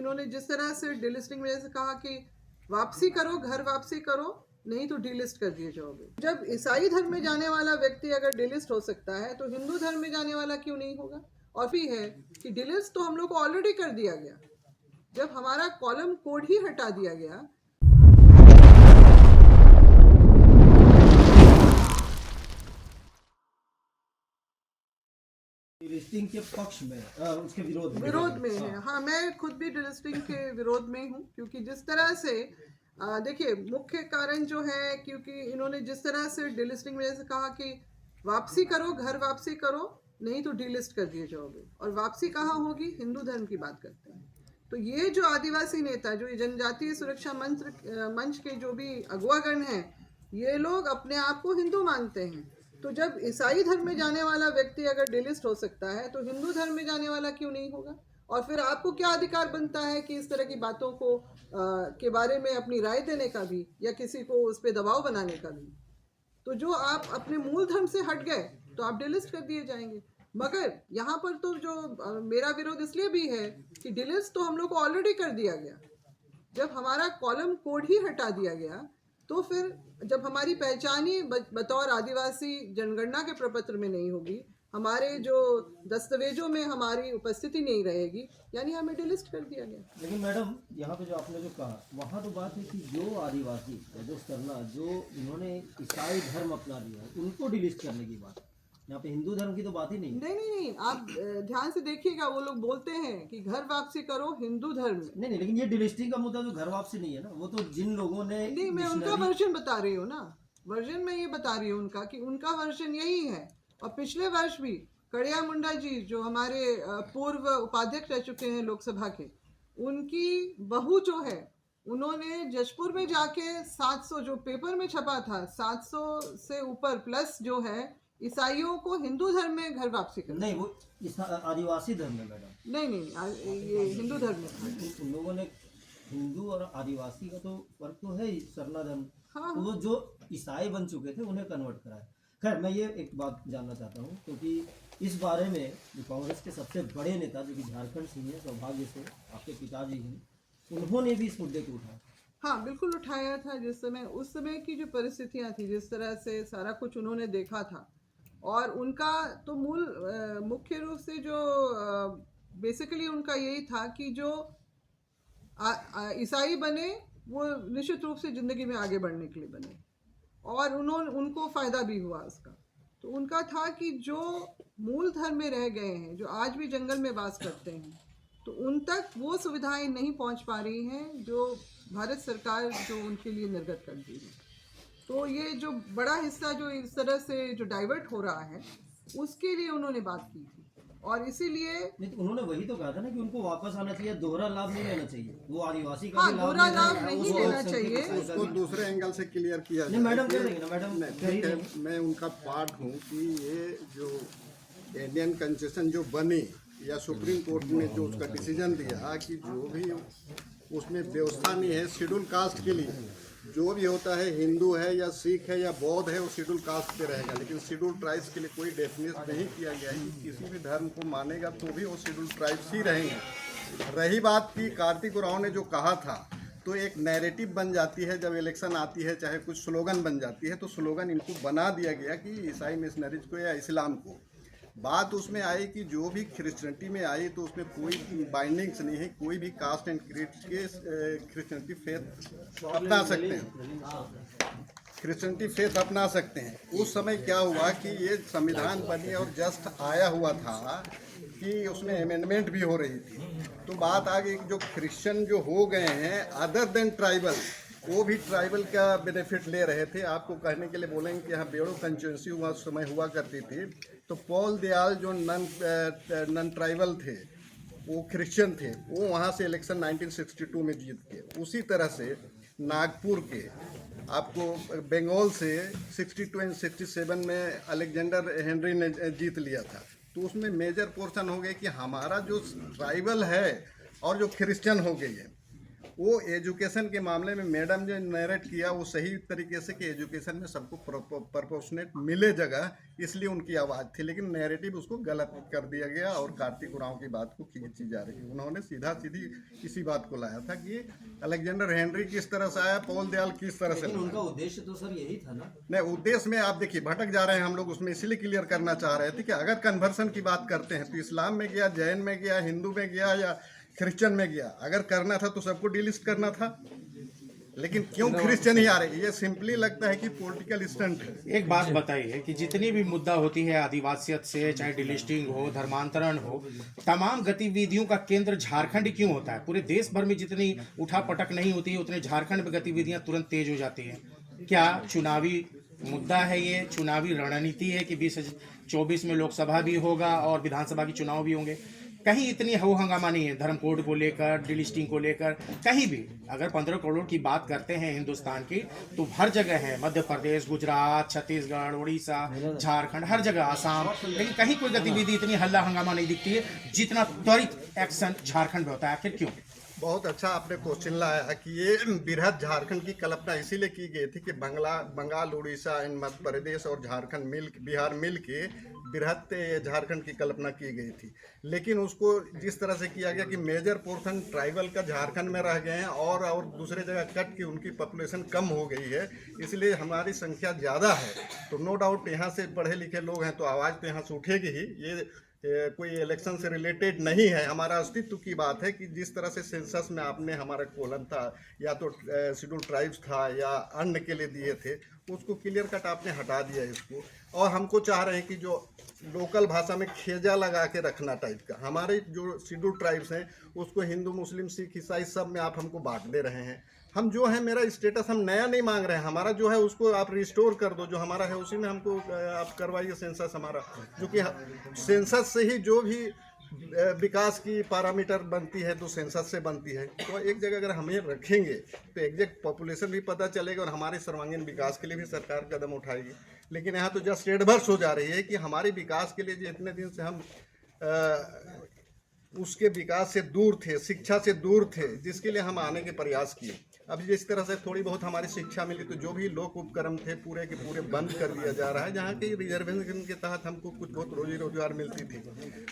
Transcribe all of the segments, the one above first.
इन्होंने जिस तरह से डिलिस्टिंग में जैसे कहा कि वापसी करो, घर वापसी करो, नहीं तो डिलिस्ट कर दिए जाओगे। जब ईसाई धर्म में जाने वाला व्यक्ति अगर डिलिस्ट हो सकता है तो हिंदू धर्म में जाने वाला क्यों नहीं होगा? और भी है कि डिलिस्ट तो हम लोग को ऑलरेडी कर दिया गया जब हमारा कॉलम कोड ही हटा दिया गया। डिलिस्टिंग के पक्ष में उसके विरोध में है। हाँ, मैं खुद भी डिलिस्टिंग के विरोध में हूँ, क्योंकि जिस तरह से देखिए मुख्य कारण जो है, क्योंकि इन्होंने जिस तरह से डिलिस्टिंग में जैसे कहा कि वापसी करो, घर वापसी करो, नहीं तो डिलिस्ट कर दिए जाओगे। और वापसी कहाँ होगी? हिंदू धर्म की बात करते हैं। तो ये जो आदिवासी नेता, जो जनजातीय सुरक्षा मंच के जो भी अगुवागण हैं, ये लोग अपने आप को हिंदू मानते हैं। तो जब ईसाई धर्म में जाने वाला व्यक्ति अगर डिलिस्ट हो सकता है तो हिंदू धर्म में जाने वाला क्यों नहीं होगा? और फिर आपको क्या अधिकार बनता है कि इस तरह की बातों को के बारे में अपनी राय देने का भी, या किसी को उस पर दबाव बनाने का भी? तो जो आप अपने मूल धर्म से हट गए तो आप डिलिस्ट कर दिए जाएंगे। मगर यहाँ पर तो जो मेरा विरोध इसलिए भी है कि डिलिस्ट तो हम लोग को ऑलरेडी कर दिया गया जब हमारा कॉलम कोड ही हटा दिया गया। तो फिर जब हमारी पहचान ही बतौर आदिवासी जनगणना के प्रपत्र में नहीं होगी, हमारे जो दस्तावेजों में हमारी उपस्थिति नहीं रहेगी, यानी हमें डिलिस्ट कर दिया गया। लेकिन मैडम यहाँ पे जो आपने जो कहा, वहाँ तो बात है कि जो आदिवासी जो सरना जो इन्होंने ईसाई धर्म अपना लिया है उनको डिलिस्ट करने की बात, यहाँ पे हिंदू धर्म की तो बात ही नहीं। नहीं, आप ध्यान से देखिएगा, वो लोग बोलते हैं कि घर वापसी करो हिंदू धर्म में। नहीं, लेकिन ये डिलिस्टिंग का मुद्दा तो घर वापसी नहीं है ना, वो तो जिन लोगों ने नहीं, मैं उनका वर्जन बता रही हूँ ना, वर्जन में ये बता रही हूँ उनका कि उनका वर्जन यही है। और पिछले वर्ष भी कड़िया मुंडा जी, जो हमारे पूर्व उपाध्यक्ष रह चुके हैं लोकसभा के, उनकी बहू जो है, उन्होंने जशपुर में जाके 700 जो पेपर में छपा था, 700 से ऊपर प्लस जो है ईसाइयों को हिंदू धर्म में घर वापसी करना। नहीं, वो आदिवासी धर्म में मैडम। नहीं, ये हिंदू धर्म में। उन लोगों ने हिंदू और आदिवासी का तो फर्क तो है ही, सरना धर्म। हाँ, तो वो जो ईसाई बन चुके थे उन्हें कन्वर्ट कराया। खैर, मैं ये एक बात जानना चाहता हूँ, क्योंकि इस बारे में जो कांग्रेस के सबसे बड़े नेता जो कि झारखंड से हैं, सौभाग्य से आपके पिताजी हैं, उन्होंने भी इस मुद्दे को उठाया। हाँ, बिल्कुल उठाया था। जिस समय, उस समय की जो परिस्थितियाँ थी, जिस तरह से सारा कुछ उन्होंने देखा था, और उनका तो मुख्य रूप से जो बेसिकली उनका यही था कि जो ईसाई बने वो निश्चित रूप से ज़िंदगी में आगे बढ़ने के लिए बने, और उनको फ़ायदा भी हुआ उसका। तो उनका था कि जो मूल धर्म में रह गए हैं, जो आज भी जंगल में वास करते हैं, तो उन तक वो सुविधाएं नहीं पहुंच पा रही हैं जो भारत सरकार जो उनके लिए निर्गत कर दी है। तो ये जो बड़ा हिस्सा जो इस तरह से जो डाइवर्ट हो रहा है, उसके लिए उन्होंने बात की थी। और इसीलिए नहीं, तो उन्होंने वही तो कहा था ना कि उनको वापस आना चाहिए, दोहरा लाभ नहीं लेना चाहिए, वो आदिवासी का हाँ, भी दोहरा लाभ नहीं लेना चाहिए। उसको दूसरे एंगल से क्लियर किया नहीं, मैडम कह रही ना, मैडम ठीक है, मैं उनका पार्ट हूँ कि ये जो इंडियन कंस्टिट्यूशन जो बनी, या सुप्रीम कोर्ट ने जो उसका डिसीजन दिया कि जो भी उसमें व्यवस्था नहीं है शेड्यूल कास्ट के लिए, जो भी होता है, हिंदू है या सिख है या बौद्ध है, वो शेड्यूल कास्ट पे रहेगा, लेकिन शेड्यूल ट्राइब्स के लिए कोई डेफिनेशन नहीं किया गया है कि किसी भी धर्म को मानेगा तो भी वो शेड्यूल ट्राइब्स ही रहेंगे। रही बात की कार्तिक उरांव ने जो कहा था, तो एक नैरेटिव बन जाती है जब इलेक्शन आती है, चाहे कुछ स्लोगन बन जाती है, तो स्लोगन इनको बना दिया गया कि ईसाई मिशनरीज को या इस्लाम को। बात उसमें आई कि जो भी क्रिश्चियनिटी में आई तो उसमें कोई बाइंडिंग्स नहीं है, कोई भी कास्ट एंड क्रीड के क्रिश्चियनिटी फेथ अपना सकते हैं, क्रिश्चियनिटी फेथ अपना सकते हैं। उस समय क्या हुआ कि ये संविधान बनी और जस्ट आया हुआ था कि उसमें अमेंडमेंट भी हो रही थी, तो बात आ गई जो क्रिश्चियन जो हो गए हैं अदर देन ट्राइबल, वो भी ट्राइबल का बेनिफिट ले रहे थे। आपको कहने के लिए बोलेंगे कि यहाँ बेड़ो कंस्टिट्यूंसी हुआ समय हुआ करती थी, तो पॉल दयाल जो नन ट्राइबल थे, वो क्रिश्चियन थे, वो वहाँ से इलेक्शन 1962 में जीत के, उसी तरह से नागपुर के आपको बंगाल से 62 एंड 67 में अलेक्जेंडर हेनरी ने जीत लिया था। तो उसमें मेजर पोर्शन हो गया कि हमारा जो ट्राइबल है और जो क्रिश्चियन हो गई है, वो एजुकेशन के मामले में मैडम जो नरेट किया वो सही तरीके से कि एजुकेशन में सबको प्रपोर्शनेट मिले जगह, इसलिए उनकी आवाज़ थी। लेकिन नैरेटिव उसको गलत कर दिया गया और कार्तिक उरांव की बात को खींची जा रही है। उन्होंने सीधा सीधी इसी बात को लाया था कि अलेक्जेंडर हेनरी किस तरह से आया, पॉल दयाल किस तरह से। लेकिन उनका उद्देश्य तो सर यही था ना। नहीं, उद्देश्य में आप देखिए भटक जा रहे हैं हम लोग, उसमें इसलिए क्लियर करना चाह रहे थे कि अगर कन्वर्सन की बात करते हैं तो इस्लाम में गया, जैन में गया, हिंदू में गया या क्रिश्चियन में गया। अगर करना था तो सबको डिलिस्ट करना था, लेकिन क्यों क्रिश्चियन ही आ रहे? ये सिंपली लगता है कि पॉलिटिकल स्टंट है। एक बात बताइए कि जितनी भी मुद्दा होती है आदिवासियत से, चाहे डिलिस्टिंग हो, धर्मांतरण हो, तमाम गतिविधियों का केंद्र झारखंड क्यों होता है? पूरे देश भर में जितनी उठापटक नहीं होती है उतने झारखंड में गतिविधियां तुरंत तेज हो जाती हैं। क्या चुनावी मुद्दा है ये? चुनावी रणनीति है कि 2024 में लोकसभा भी होगा और विधानसभा के चुनाव भी होंगे? कहीं इतनी हो हंगामा नहीं है धर्म कोड को लेकर, डिलिस्टिंग को लेकर, कहीं भी। अगर 15 करोड़ की बात करते हैं हिंदुस्तान की तो हर जगह है, मध्य प्रदेश, गुजरात, छत्तीसगढ़, उड़ीसा, झारखंड, हर जगह, आसाम, लेकिन कहीं कोई गतिविधि इतनी हल्ला हंगामा नहीं दिखती है जितना त्वरित एक्शन झारखंड में होता है। आखिर क्यों? बहुत अच्छा आपने क्वेश्चन लाया कि ये बृहद झारखंड की कल्पना इसीलिए की गई थी कि बंगाल, उड़ीसा, मध्य प्रदेश और झारखंड बिहार मिल के बृहद झारखंड की कल्पना की गई थी। लेकिन उसको जिस तरह से किया गया कि मेजर पोर्शन ट्राइबल का झारखंड में रह गए हैं और दूसरे जगह कट के उनकी पॉपुलेशन कम हो गई है, इसलिए हमारी संख्या ज़्यादा है। तो नो डाउट यहाँ से पढ़े लिखे लोग हैं तो आवाज़ तो यहाँ से उठेगी ही। ये कोई इलेक्शन से रिलेटेड नहीं है, हमारा अस्तित्व की बात है कि जिस तरह से सेंसस में आपने हमारा कोलन था या तो शेड्यूल ट्राइब्स था या अन्न के लिए दिए थे, उसको क्लियर कट आपने हटा दिया इसको। और हमको चाह रहे हैं कि जो लोकल भाषा में खेजा लगा के रखना टाइप का, हमारे जो शेड्यूल ट्राइब्स हैं उसको हिंदू, मुस्लिम, सिख, ईसाई सब में आप हमको बांट दे रहे हैं। हम जो है, मेरा स्टेटस हम नया नहीं मांग रहे हैं, हमारा जो है उसको आप रिस्टोर कर दो, जो हमारा है उसी में हमको आप करवाइए सेंसस हमारा, जो कि सेंसस से ही जो भी विकास की पैरामीटर बनती है तो सेंसस से बनती है। तो एक जगह अगर हमें रखेंगे तो एग्जैक्ट पॉपुलेशन भी पता चलेगा और हमारे सर्वांगीण विकास के लिए भी सरकार कदम उठाएगी। लेकिन यहाँ तो जस्ट एडवर्स हो जा रही है कि हमारे विकास के लिए जो इतने दिन से हम उसके विकास से दूर थे, शिक्षा से दूर थे, जिसके लिए हम आने के प्रयास किए। अब जिस तरह से थोड़ी बहुत हमारी शिक्षा मिली तो जो भी लोक उपक्रम थे पूरे के पूरे बंद कर दिया जा रहा है। जहाँ की रिजर्वेशन के तहत हमको कुछ बहुत रोजी रोजगार मिलती थी।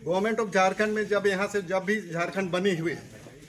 गवर्नमेंट ऑफ झारखंड में जब भी झारखंड बनी हुई,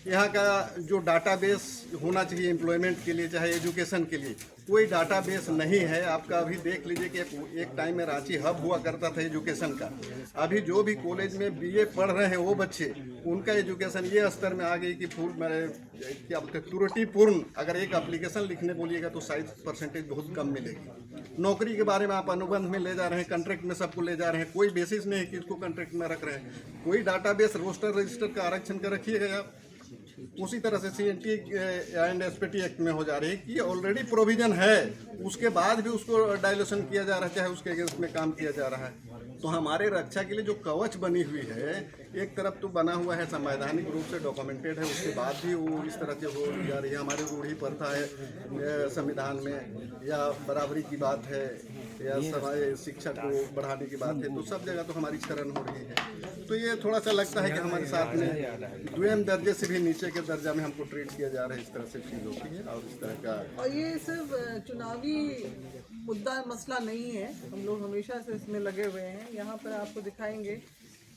यहाँ का जो डाटाबेस होना चाहिए एम्प्लॉयमेंट के लिए चाहे एजुकेशन के लिए, कोई डाटाबेस नहीं है। आपका अभी देख लीजिए कि एक टाइम में रांची हब हुआ करता था एजुकेशन का। अभी जो भी कॉलेज में बीए पढ़ रहे हैं वो बच्चे, उनका एजुकेशन ये स्तर में आ गई कि क्या बोलते हैं, त्रुटिपूर्ण। अगर एक एप्लीकेशन लिखने बोलिएगा तो साइज परसेंटेज बहुत कम मिलेगी। नौकरी के बारे में आप अनुबंध में ले जा रहे हैं, कॉन्ट्रैक्ट में सबको ले जा रहे हैं, कोई बेसिस नहीं है कि इसको कॉन्ट्रैक्ट में रख रहे हैं। कोई डाटाबेस रोस्टर रजिस्टर का आरक्षण का रखिएगा आप। उसी तरह से CNT एंड SPT एक्ट में हो जा रही है कि ऑलरेडी प्रोविजन है, उसके बाद भी उसको डायल्यूशन किया जा रहा है, चाहे उसके अगेंस्ट में काम किया जा रहा है। तो हमारे रक्षा के लिए जो कवच बनी हुई है, एक तरफ तो बना हुआ है संवैधानिक रूप से डॉक्यूमेंटेड है, उसके बाद भी वो इस तरह से हो जा रही है। हमारी रूढ़ी प्रथा है संविधान में, या बराबरी की बात है, या समाज शिक्षा को बढ़ाने की बात है, तो सब जगह तो हमारी शरण हो रही है। तो ये थोड़ा सा लगता है कि हमारे साथ में द्वितीय दर्जे से भी नीचे के दर्जा में हमको ट्रीट किया जा रहा है, इस तरह से फील होती है। और इस तरह का, और ये सिर्फ चुनावी मुद्दा मसला नहीं है, हम लोग हमेशा से इसमें लगे हुए हैं। यहाँ पर आपको दिखाएंगे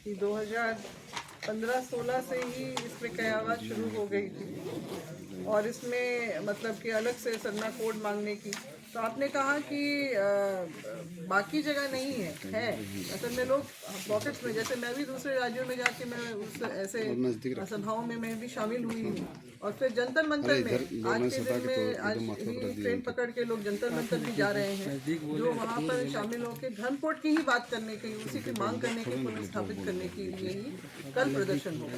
कि 2015-16 से ही इसमें कयावत शुरू हो गई थी और इसमें मतलब कि अलग से सरना कोड मांगने की। तो आपने कहा कि बाकी जगह नहीं है असल में लोग पॉकेट्स में, जैसे मैं भी दूसरे राज्यों में जाके मैं उस ऐसे सभाओं में मैं भी शामिल हुई हूँ। और फिर जंतर मंतर में आज के दिन में आज ही ट्रेन पकड़ के लोग जंतर मंतर भी जा रहे हैं, जो वहाँ पर शामिल होकर धर्म कोड की ही बात करने के, उसी की मांग करने के, पुनर्स्थापित करने के लिए ही कल प्रदर्शन होगा।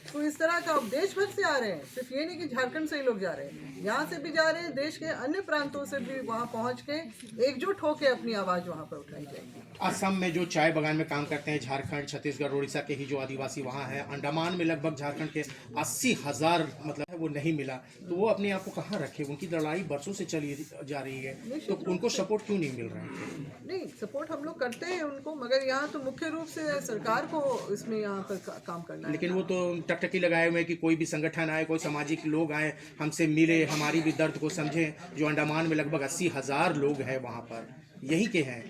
तो इस तरह का देश भर से आ रहे हैं, सिर्फ ये नहीं कि झारखंड से ही लोग जा रहे हैं, यहाँ से भी जा रहे हैं, देश के अन्य प्रांतों से भी वहाँ पहुँच के एकजुट होकर अपनी आवाज़ वहाँ पर उठाई जाएगी। असम में जो चाय बागान में काम करते हैं, झारखंड, छत्तीसगढ़, उड़ीसा के ही जो आदिवासी वहाँ हैं, अंडमान में लगभग झारखंड के 80,000 मतलब है वो नहीं मिला, तो वो अपने आप को कहाँ रखे? उनकी लड़ाई बरसों से चली जा रही है, तो उनको सपोर्ट क्यों नहीं मिल रहा है? नहीं, सपोर्ट हम लोग करते हैं उनको, मगर यहाँ तो मुख्य रूप से सरकार को इसमें यहाँ पर काम करना है। लेकिन वो तो टकटकी लगाए हुए हैं कि कोई भी संगठन आए, कोई सामाजिक लोग आए, हमसे मिले, हमारी भी दर्द को समझें। जो अंडमान में लगभग 80,000 लोग हैं वहाँ पर, यही के हैं।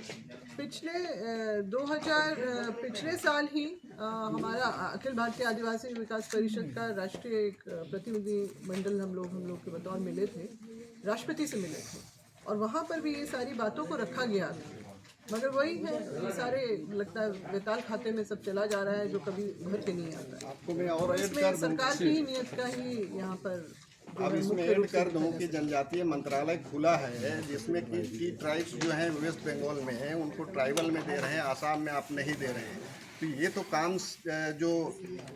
पिछले साल ही हमारा अखिल भारतीय आदिवासी विकास परिषद का राष्ट्रीय एक प्रतिनिधि मंडल हम लोग के बतौर मिले थे, राष्ट्रपति से मिले थे, और वहाँ पर भी ये सारी बातों को रखा गया था। मगर वही है, ये सारे लगता है वेताल खाते में सब चला जा रहा है, जो कभी भर के नहीं आता है। आपको मैं और ऐड इसमें कर दूं, सरकार की ही नियत का ही यहाँ पर अब इसमें ऐड कर दूं कि जनजातीय मंत्रालय खुला है, जिसमें कि ट्राइब्स जो हैं वेस्ट बंगाल में हैं उनको ट्राइबल में दे रहे हैं, आसाम में आप नहीं दे रहे हैं। तो ये तो काम जो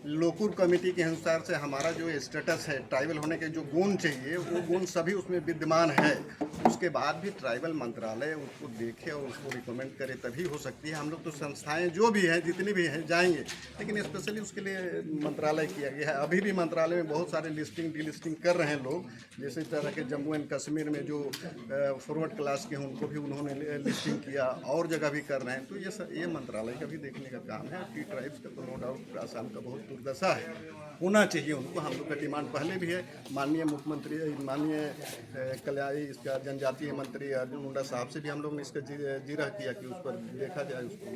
लोकुर कमेटी के अनुसार से हमारा जो स्टेटस है ट्राइबल होने के जो गुण चाहिए वो गुण सभी उसमें विद्यमान है। उसके बाद भी ट्राइबल मंत्रालय उसको देखे और उसको रिकमेंड करे तभी हो सकती है। हम लोग तो संस्थाएं जो भी हैं जितनी भी हैं जाएंगे, लेकिन स्पेशली उसके लिए मंत्रालय किया गया है। अभी भी मंत्रालय में बहुत सारे लिस्टिंग डिलिस्टिंग कर रहे हैं लोग, जैसे तरह के जम्मू एंड कश्मीर में जो फॉरवर्ड क्लास के हैं उनको भी उन्होंने लिस्टिंग किया, और जगह भी कर रहे हैं। तो ये मंत्रालय का भी देखने का काम है। टी ट्राइब्स का तो नो डाउट आसाम का बहुत दुर्दशा है, होना चाहिए उनको। हम लोग का डिमांड पहले भी है, माननीय मुख्यमंत्री, माननीय कल्याणी इसका जनजातीय मंत्री अर्जुन मुंडा साहब से भी हम लोग ने इसका जिरह किया कि उस पर देखा जाए उसको।